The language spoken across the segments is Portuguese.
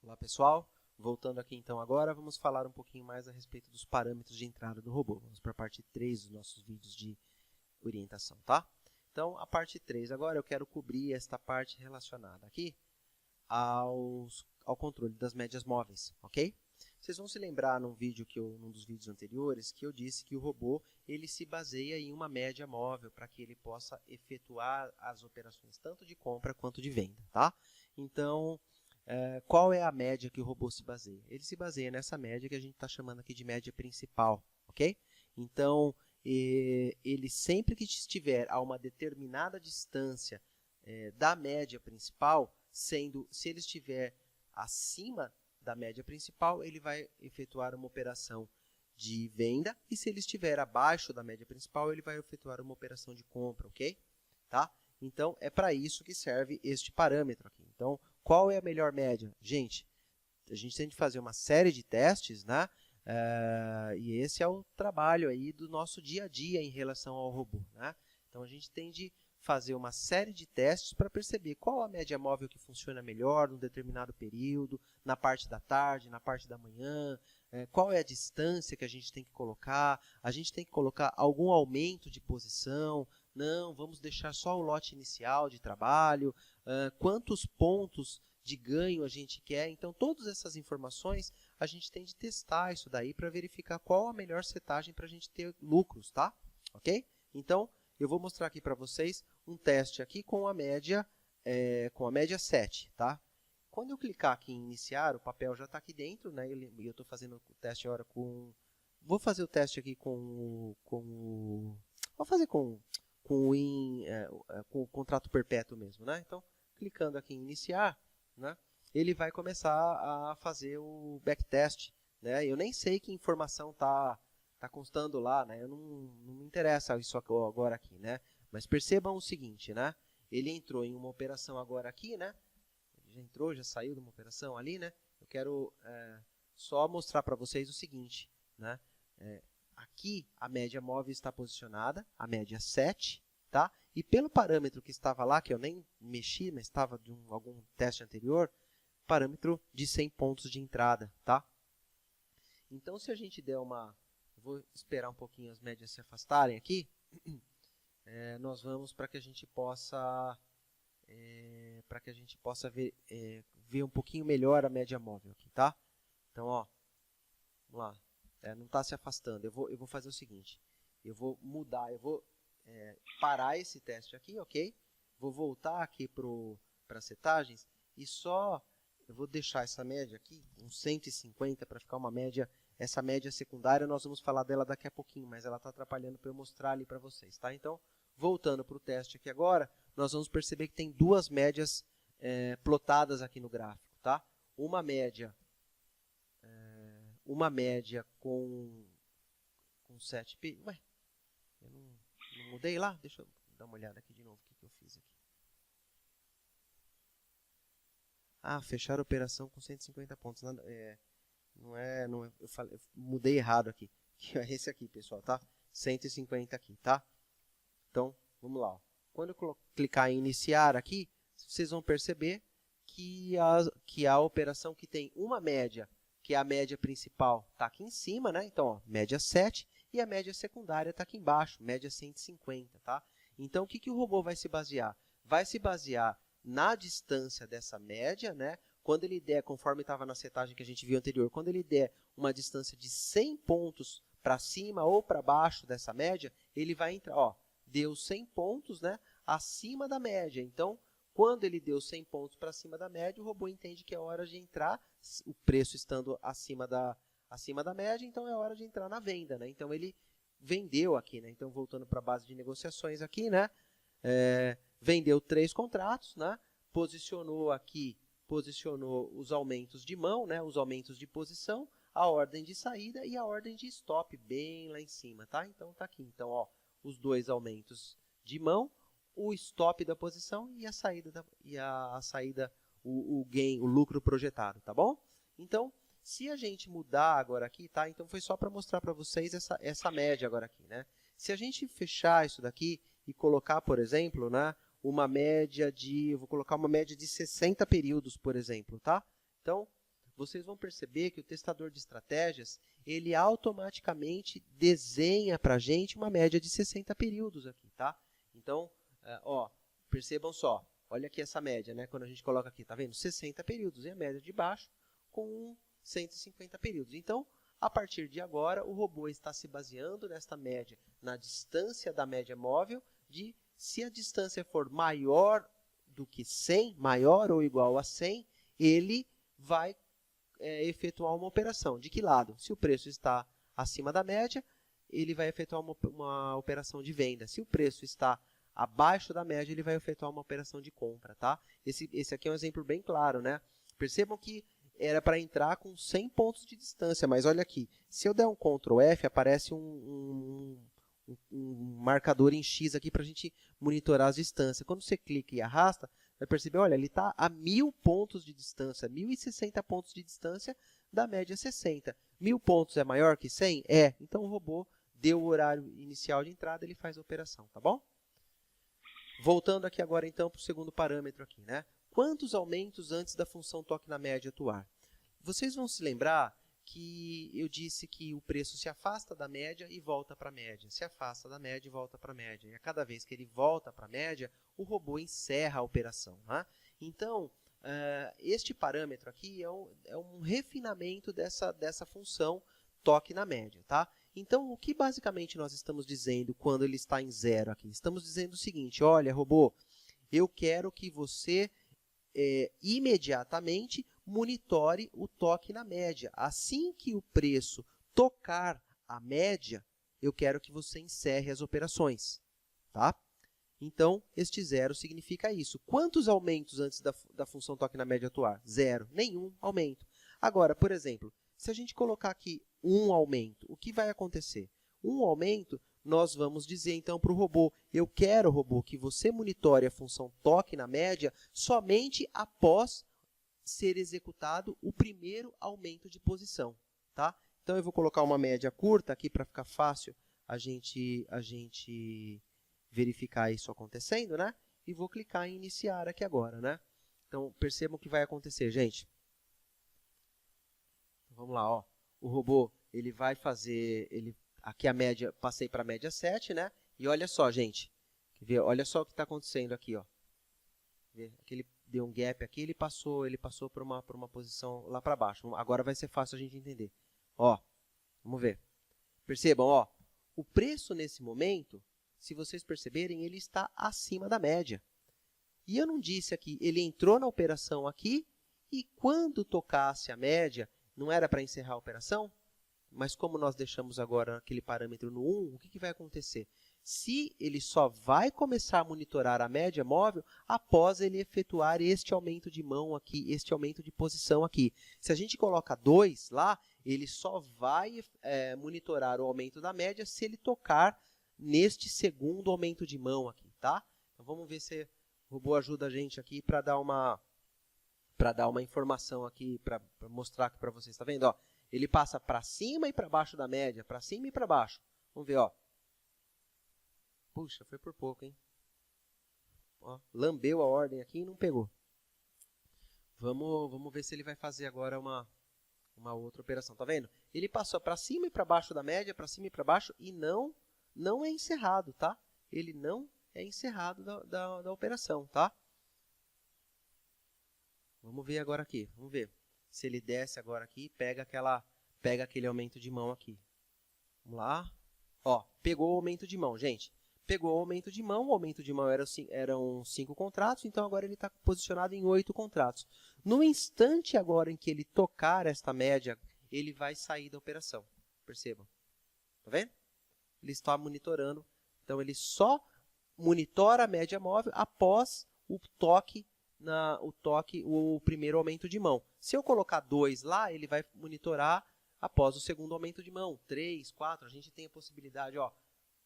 Olá pessoal, voltando aqui então agora, vamos falar um pouquinho mais a respeito dos parâmetros de entrada do robô. Vamos para a parte 3 dos nossos vídeos de orientação, tá? Então, a parte 3 agora eu quero cobrir esta parte relacionada aqui ao controle das médias móveis, ok? Vocês vão se lembrar num dos vídeos anteriores que eu disse que o robô ele se baseia em uma média móvel para que ele possa efetuar as operações tanto de compra quanto de venda, tá? Então, qual é a média que o robô se baseia? Ele se baseia nessa média que a gente está chamando aqui de média principal, ok? Então, ele sempre que estiver a uma determinada distância da média principal, se ele estiver acima da média principal, ele vai efetuar uma operação de venda, e se ele estiver abaixo da média principal, ele vai efetuar uma operação de compra, ok? Tá? Então, é para isso que serve este parâmetro aqui. Então, qual é a melhor média? Gente, a gente tem que fazer uma série de testes, né? E esse é o trabalho aí do nosso dia a dia em relação ao robô, né? Então, a gente tem de fazer uma série de testes para perceber qual a média móvel que funciona melhor num determinado período, na parte da tarde, na parte da manhã, qual é a distância que a gente tem que colocar, a gente tem que colocar algum aumento de posição, não, vamos deixar só o lote inicial de trabalho, quantos pontos de ganho a gente quer. Então, todas essas informações, a gente tem de testar isso daí para verificar qual a melhor setagem para a gente ter lucros, tá? Ok? Então, eu vou mostrar aqui para vocês um teste aqui com a média 7, tá? Quando eu clicar aqui em iniciar, o papel já está aqui dentro, né? E eu estou fazendo o teste agora com... Vou fazer o teste aqui vou fazer com o contrato perpétuo mesmo, né? Então, clicando aqui em iniciar, né? Ele vai começar a fazer o backtest, né? Eu nem sei que informação está constando lá, né? Não me interessa isso agora aqui, né? Mas percebam o seguinte, né? Ele entrou em uma operação agora aqui, né? Ele já entrou, já saiu de uma operação ali, né? Eu quero só mostrar para vocês o seguinte, né? Aqui a média móvel está posicionada, a média 7, tá? E pelo parâmetro que estava lá, que eu nem mexi, mas estava de algum teste anterior, parâmetro de 100 pontos de entrada, tá? Então, se a gente der uma... Vou esperar um pouquinho as médias se afastarem aqui. Nós vamos para que a gente possa ver um pouquinho melhor a média móvel aqui, tá? Então, ó, vamos lá. Não está se afastando. Eu vou fazer o seguinte. Eu vou mudar, eu vou parar esse teste aqui, ok? Vou voltar aqui para as setagens e só eu vou deixar essa média aqui, uns 150, para ficar uma média. Essa média secundária, nós vamos falar dela daqui a pouquinho, mas ela está atrapalhando para eu mostrar ali para vocês, tá? Então, voltando para o teste aqui agora, nós vamos perceber que tem duas médias plotadas aqui no gráfico, tá? Uma média com 7 p. Ué, eu não mudei lá? Deixa eu dar uma olhada aqui de novo o que eu fiz aqui. Fechar a operação com 150 pontos. Eu mudei errado aqui. É esse aqui, pessoal, tá? 150 aqui, tá? Então, vamos lá. Ó. Quando eu clicar em iniciar aqui, vocês vão perceber que a operação que tem uma média, que é a média principal, está aqui em cima, né? Então, ó, média 7, e a média secundária está aqui embaixo, média 150, tá? Então, o que o robô vai se basear? Vai se basear na distância dessa média, né? Quando ele der, conforme estava na setagem que a gente viu anterior, quando ele der uma distância de 100 pontos para cima ou para baixo dessa média, ele vai entrar, ó, deu 100 pontos, né, acima da média. Então, quando ele deu 100 pontos para cima da média, o robô entende que é hora de entrar, o preço estando acima da média, então é hora de entrar na venda, né? Então, ele vendeu aqui, né? Então, voltando para a base de negociações aqui, né? Vendeu 3 contratos, né? Posicionou os aumentos de mão, né? Os aumentos de posição, a ordem de saída e a ordem de stop bem lá em cima, tá? Então, tá aqui. Então, ó, os dois aumentos de mão, o stop da posição e a saída, o gain, o lucro projetado, tá bom? Então, se a gente mudar agora aqui, tá? Então, foi só para mostrar para vocês essa média agora aqui, né? Se a gente fechar isso daqui e colocar, por exemplo, né, uma média eu vou colocar uma média de 60 períodos, por exemplo, tá? Então, vocês vão perceber que o testador de estratégias, ele automaticamente desenha para a gente uma média de 60 períodos aqui, tá? Então, ó, percebam só, olha aqui essa média, né? Quando a gente coloca aqui, tá vendo? 60 períodos, e a média de baixo com 150 períodos. Então, a partir de agora, o robô está se baseando nesta média, na distância da média móvel, de se a distância for maior do que 100, maior ou igual a 100, ele vai efetuar uma operação. De que lado? Se o preço está acima da média, ele vai efetuar uma operação de venda. Se o preço está abaixo da média, ele vai efetuar uma operação de compra, tá? Esse aqui é um exemplo bem claro, né? Percebam que era para entrar com 100 pontos de distância, mas olha aqui, se eu der um Ctrl F, aparece um marcador em X aqui para a gente monitorar as distâncias. Quando você clica e arrasta, vai perceber, olha, ele está a 1000 pontos de distância, 1060 pontos de distância da média 60. 1000 pontos é maior que 100? É. Então, o robô deu o horário inicial de entrada, ele faz a operação, tá bom? Voltando aqui agora, então, para o segundo parâmetro aqui, né? Quantos aumentos antes da função toque na média atuar? Vocês vão se lembrar que eu disse que o preço se afasta da média e volta para a média, se afasta da média e volta para a média. E a cada vez que ele volta para a média, o robô encerra a operação, né? Então, este parâmetro aqui é um refinamento dessa função toque na média, tá? Então, o que basicamente nós estamos dizendo quando ele está em zero aqui? Estamos dizendo o seguinte, olha, robô, eu quero que você imediatamente monitore o toque na média. Assim que o preço tocar a média, eu quero que você encerre as operações, tá? Então, este zero significa isso. Quantos aumentos antes da função toque na média atuar? Zero. Nenhum aumento. Agora, por exemplo, se a gente colocar aqui um aumento, o que vai acontecer? Um aumento, nós vamos dizer então para o robô, eu quero, robô, que você monitore a função toque na média somente após ser executado o primeiro aumento de posição, tá? Então, eu vou colocar uma média curta aqui para ficar fácil a gente verificar isso acontecendo, né? E vou clicar em iniciar aqui agora, né? Então, percebam o que vai acontecer, gente. Vamos lá, ó. O robô, ele vai fazer, aqui a média, passei para a média 7, né? E olha só, gente, quer ver? Olha só o que está acontecendo aqui, ó. Aqui ele deu um gap aqui, ele passou para uma posição lá para baixo. Agora vai ser fácil a gente entender. Ó, vamos ver. Percebam, ó, o preço nesse momento, se vocês perceberem, ele está acima da média. E eu não disse aqui, ele entrou na operação aqui e quando tocasse a média, não era para encerrar a operação? Mas como nós deixamos agora aquele parâmetro no 1, o que vai acontecer? Se ele só vai começar a monitorar a média móvel após ele efetuar este aumento de mão aqui, este aumento de posição aqui. Se a gente coloca 2 lá, ele só vai monitorar o aumento da média se ele tocar neste segundo aumento de mão aqui, tá? Então, vamos ver se o robô ajuda a gente aqui para dar uma informação aqui, para mostrar aqui para vocês. Está vendo? Ó, ele passa para cima e para baixo da média, para cima e para baixo. Vamos ver, ó. Puxa, foi por pouco, hein? Ó, lambeu a ordem aqui e não pegou. Vamos ver se ele vai fazer agora uma outra operação. Tá vendo? Ele passou para cima e para baixo da média, para cima e para baixo, e não é encerrado, tá? Ele não é encerrado da operação, tá? Vamos ver agora aqui. Vamos ver se ele desce agora aqui e pega aquele aumento de mão aqui. Vamos lá. Ó, pegou o aumento de mão, gente. Pegou o aumento de mão eram 5 contratos, então agora ele está posicionado em 8 contratos. No instante agora em que ele tocar esta média, ele vai sair da operação. Percebam. Tá vendo? Ele está monitorando. Então, ele só monitora a média móvel após o primeiro aumento de mão. Se eu colocar 2 lá, ele vai monitorar após o segundo aumento de mão. 3, 4, a gente tem a possibilidade, ó,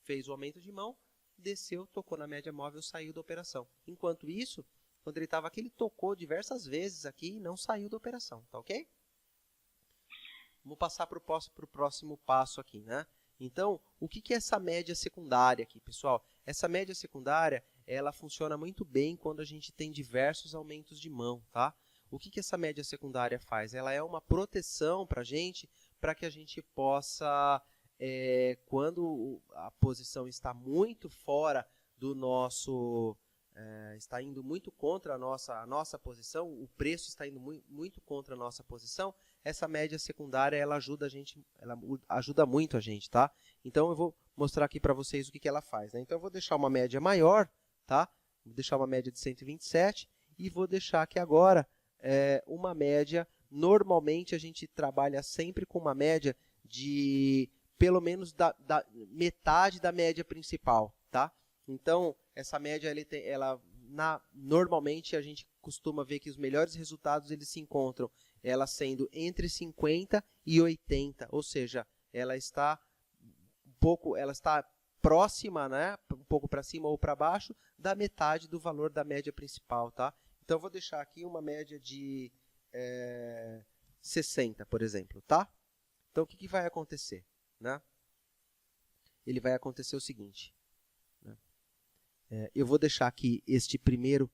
fez o aumento de mão, desceu, tocou na média móvel, saiu da operação. Enquanto isso, quando ele estava aqui, ele tocou diversas vezes aqui e não saiu da operação, tá ok? Vamos passar para o próximo passo aqui, né? Então, o que é essa média secundária aqui, pessoal? Essa média secundária, ela funciona muito bem quando a gente tem diversos aumentos de mão, tá? O que essa média secundária faz? Ela é uma proteção para a gente, para que a gente possa, quando a posição está muito fora do nosso, está indo muito contra a nossa posição, o preço está indo muito contra a nossa posição, essa média secundária ela ajuda muito a gente, tá? Então eu vou mostrar aqui para vocês o que ela faz, né? Então eu vou deixar uma média maior, tá? Vou deixar uma média de 127 e vou deixar aqui agora uma média. Normalmente a gente trabalha sempre com uma média de pelo menos da metade da média principal, tá? Então essa média normalmente a gente costuma ver que os melhores resultados eles se encontram ela sendo entre 50 e 80, ou seja, ela está próxima, né, um pouco para cima ou para baixo da metade do valor da média principal, tá? Então eu vou deixar aqui uma média de 60, por exemplo, tá? Então o que vai acontecer, né? Ele vai acontecer o seguinte, né? Eu vou deixar aqui este primeiro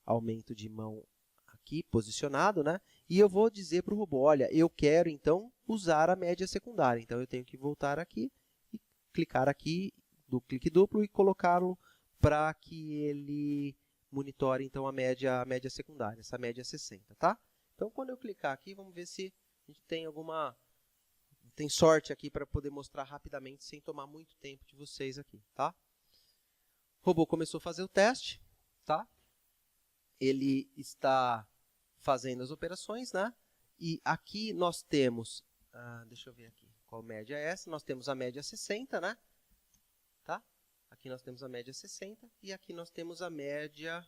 aumento de mão aqui posicionado, né? E eu vou dizer para o robô, olha, eu quero então usar a média secundária. Então eu tenho que voltar aqui e clicar aqui do clique duplo e colocá-lo para que ele monitore então a média secundária, essa média 60, tá? Então quando eu clicar aqui, vamos ver se a gente tem sorte aqui para poder mostrar rapidamente sem tomar muito tempo de vocês aqui, tá? O robô começou a fazer o teste, tá? Ele está fazendo as operações, né? E aqui nós temos, deixa eu ver aqui, qual média é essa? Nós temos a média 60, né? Tá? Aqui nós temos a média 60 e aqui nós temos a média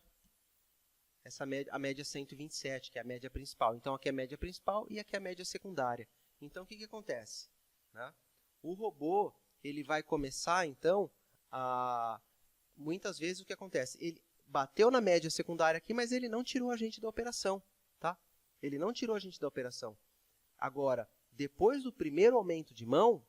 127, que é a média principal. Então aqui é a média principal e aqui é a média secundária. Então o que acontece, né? O robô, ele vai começar então muitas vezes o que acontece? Ele bateu na média secundária aqui, mas ele não tirou a gente da operação, tá? Ele não tirou a gente da operação. Agora, depois do primeiro aumento de mão,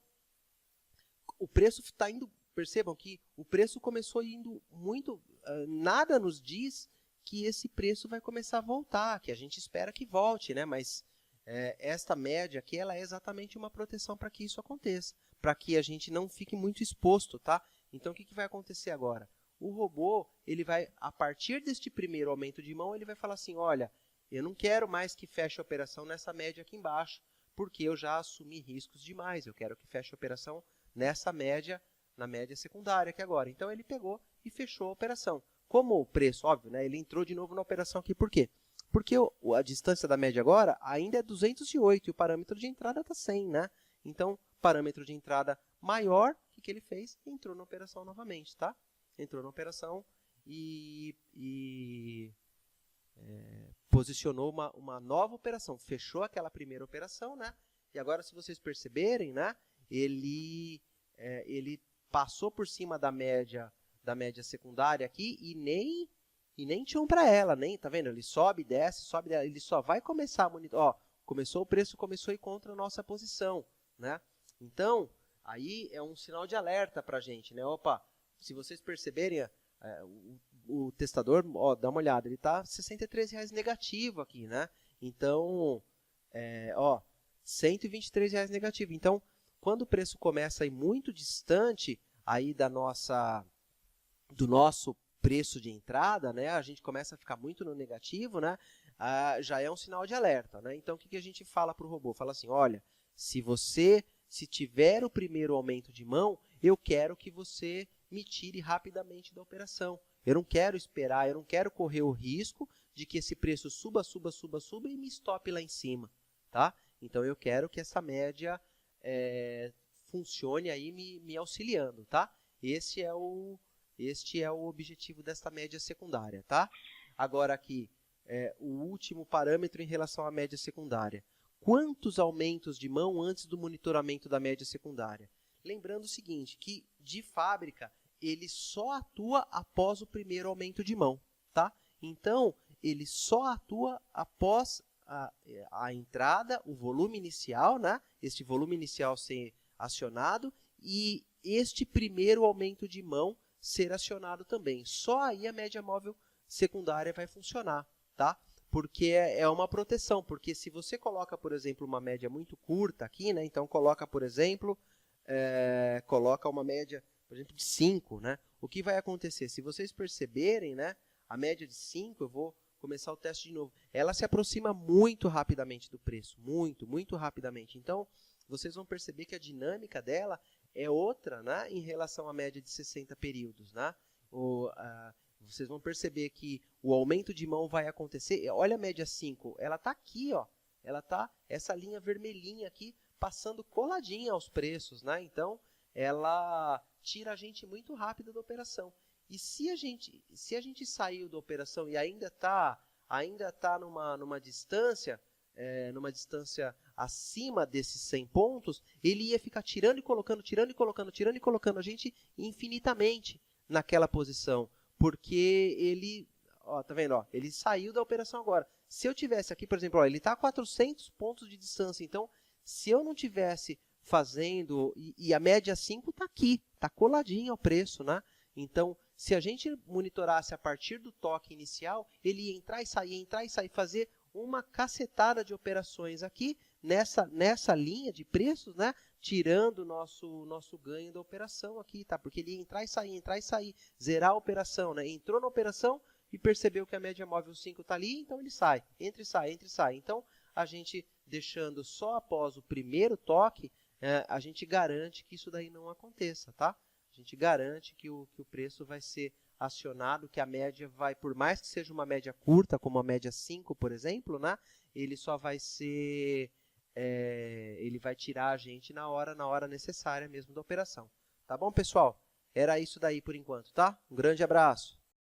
o preço está indo, percebam que o preço começou indo muito, nada nos diz que esse preço vai começar a voltar, que a gente espera que volte, né? Mas esta média aqui, ela é exatamente uma proteção para que isso aconteça, para que a gente não fique muito exposto, tá? Então, o que vai acontecer agora? O robô, ele vai, a partir deste primeiro aumento de mão, ele vai falar assim, olha, eu não quero mais que feche a operação nessa média aqui embaixo, porque eu já assumi riscos demais, eu quero que feche a operação nessa média, na média secundária aqui agora. Então, ele pegou e fechou a operação. Como o preço, óbvio, né, ele entrou de novo na operação aqui, por quê? Porque a distância da média agora ainda é 208 e o parâmetro de entrada está 100, né? Então, parâmetro de entrada maior, o que ele fez? Entrou na operação novamente, tá? Entrou na operação e posicionou uma nova operação. Fechou aquela primeira operação, né? E agora, se vocês perceberem, né? Ele passou por cima da média secundária aqui e nem tinha um para ela, nem, tá vendo? Ele sobe, desce, ele só vai começar a monitorar. Ó, o preço começou a ir contra a nossa posição, né? Então, aí é um sinal de alerta para a gente, né? Opa, se vocês perceberem, o testador, ó, dá uma olhada, ele está R$ 63,00 negativo aqui, né? Então, ó, R$ 123,00 negativo. Então, quando o preço começa a ir muito distante aí do nosso preço de entrada, né? A gente começa a ficar muito no negativo, né? Já é um sinal de alerta, né? Então, o que a gente fala para o robô? Fala assim, olha, se tiver o primeiro aumento de mão, eu quero que você me tire rapidamente da operação. Eu não quero esperar, eu não quero correr o risco de que esse preço suba e me estope lá em cima, tá? Então, eu quero que essa média funcione aí me auxiliando, tá? Este é o objetivo desta média secundária, tá? Agora aqui, o último parâmetro em relação à média secundária. Quantos aumentos de mão antes do monitoramento da média secundária? Lembrando o seguinte, que de fábrica, ele só atua após o primeiro aumento de mão, tá? Então, ele só atua após a entrada, o volume inicial, né? Este volume inicial ser acionado e este primeiro aumento de mão ser acionado também. Só aí a média móvel secundária vai funcionar, tá? Porque é uma proteção, porque se você coloca, por exemplo, uma média muito curta aqui, né? Então, coloca, por exemplo, coloca uma média, por exemplo, de 5, né? O que vai acontecer? Se vocês perceberem, né, a média de 5, eu vou começar o teste de novo, ela se aproxima muito rapidamente do preço, muito rapidamente. Então, vocês vão perceber que a dinâmica dela é outra, né, em relação à média de 60 períodos, né? Vocês vão perceber que o aumento de mão vai acontecer. Olha a média 5, ela está aqui, ó. Ela está, essa linha vermelhinha aqui, passando coladinha aos preços, né? Então, ela tira a gente muito rápido da operação. E se a gente saiu da operação e ainda tá numa distância acima desses 100 pontos, ele ia ficar tirando e colocando a gente infinitamente naquela posição, porque ele, ó, tá vendo, ó, ele saiu da operação agora. Se eu tivesse aqui, por exemplo, ó, ele está a 400 pontos de distância, então, se eu não tivesse fazendo, e a média 5 está aqui, está coladinho ao preço, né? Então, se a gente monitorasse a partir do toque inicial, ele ia entrar e sair, fazer uma cacetada de operações aqui, nessa linha de preços, né? Tirando o nosso ganho da operação aqui, tá? Porque ele ia entrar e sair, zerar a operação, né? Entrou na operação e percebeu que a média móvel 5 está ali, então ele sai, entra e sai. Então, a gente deixando só após o primeiro toque, a gente garante que isso daí não aconteça, tá? A gente garante que o preço vai ser acionado, que a média vai, por mais que seja uma média curta, como a média 5, por exemplo, né? Ele só vai ser, ele vai tirar a gente na hora necessária mesmo da operação. Tá bom, pessoal? Era isso daí por enquanto, tá? Um grande abraço!